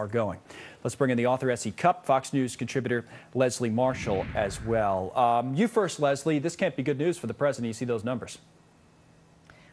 are going. Let's bring in the author, S.E. Cupp, Fox News contributor Leslie Marshall as well. You first, Leslie. This can't be good news for the president. You see those numbers.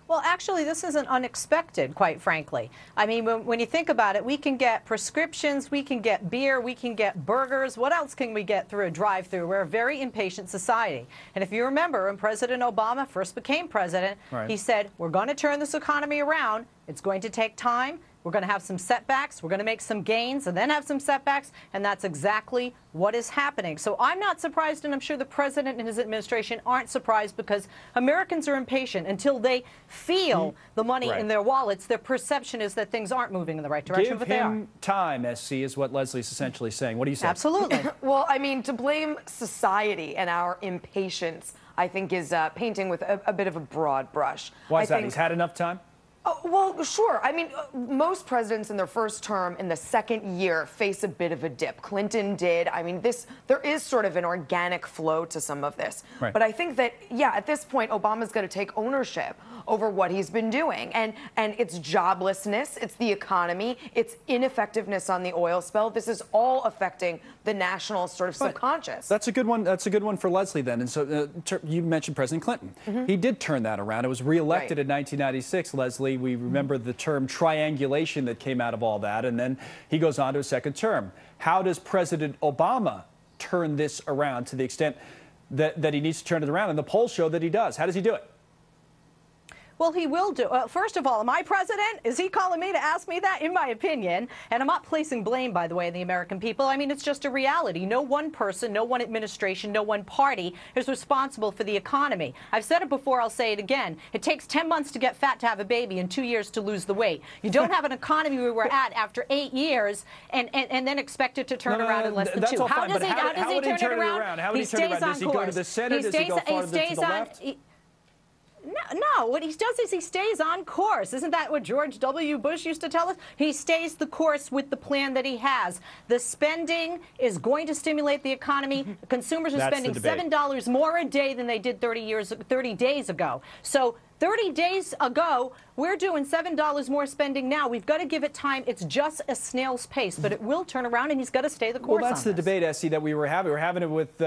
Well, actually, this isn't unexpected, quite frankly. I mean, when you think about it, we can get prescriptions, we can get beer, we can get burgers. What else can we get through a drive-through? We're a very impatient society. And if you remember, when President Obama first became president, he said, we're going to turn this economy around. It's going to take time. We're going to have some setbacks. We're going to make some gains and then have some setbacks. And that's exactly what is happening. So I'm not surprised, and I'm sure the president and his administration aren't surprised, because Americans are impatient until they feel the money in their wallets. Their perception is that things aren't moving in the right direction, but they are. Give him time, SC, is what Leslie's essentially saying. What do you say? Absolutely. Well, I mean, to blame society and our impatience, I think, is painting with a bit of a broad brush. Why is that? He's had enough time? Well, sure. I mean, most presidents in their first term in the second year face a bit of a dip. Clinton did. I mean, there is sort of an organic flow to some of this. Right. But I think that, yeah, at this point, Obama's going to take ownership over what he's been doing. And it's joblessness, it's the economy, it's ineffectiveness on the oil spill. This is all affecting the national sort of subconscious. That's a good one. That's a good one for Leslie then. And so you mentioned President Clinton. He did turn that around. It was reelected in 1996, Leslie. We remember the term triangulation that came out of all that, and then he goes on to a second term. How does President Obama turn this around to the extent that he needs to turn it around? And the polls show that he does. How does he do it? Well, he will do. First of all, am I president? Is he calling me to ask me that? In my opinion, and I'm not placing blame, by the way, on the American people. I mean, it's just a reality. No one person, no one administration, no one party is responsible for the economy. I've said it before, I'll say it again. It takes 10 months to get fat to have a baby and 2 years to lose the weight. You don't have an economy where we're at after 8 years and then expect it to turn around in less than 2. How does he turn it around? How would he turn it around? Does he go to the Senate? Does he go farther to the left? No, what he does is he stays on course. Isn't that what George W. Bush used to tell us? He stays the course with the plan that he has. The spending is going to stimulate the economy. Consumers are spending $7 more a day than they did 30 days ago. So 30 days ago, we're doing $7 more spending now. We've got to give it time. It's just a snail's pace, but it will turn around, and he's got to stay the course. Well, that's the debate, Essie, that we were having. We were having it with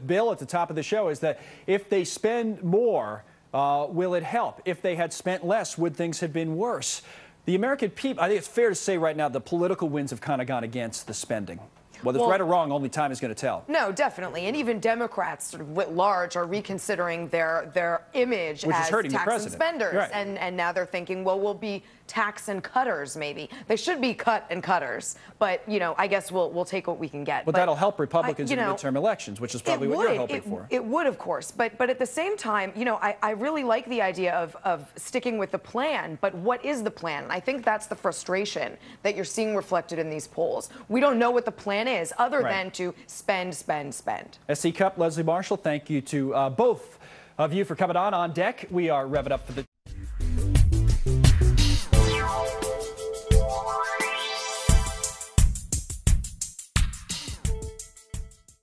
Bill at the top of the show, is that if they spend more, will it help? If they had spent less, would things have been worse? The American people, I think it's fair to say right now, the political winds have kind of gone against the spending. Whether it's right or wrong, only time is going to tell. No, definitely. And even Democrats, sort of writ large, are reconsidering their image as tax and spenders. And now they're thinking, well, we'll be tax and cutters, maybe. They should be cut and cutters. But, you know, I guess we'll take what we can get. But that'll help Republicans in the midterm elections, which is probably what you're hoping for. It would, of course. But at the same time, you know, I really like the idea of sticking with the plan. But what is the plan? And I think that's the frustration that you're seeing reflected in these polls. We don't know what the plan is, other than to spend, spend, spend. S.E. Cupp, Leslie Marshall, thank you to both of you for coming on deck. We are revving up for the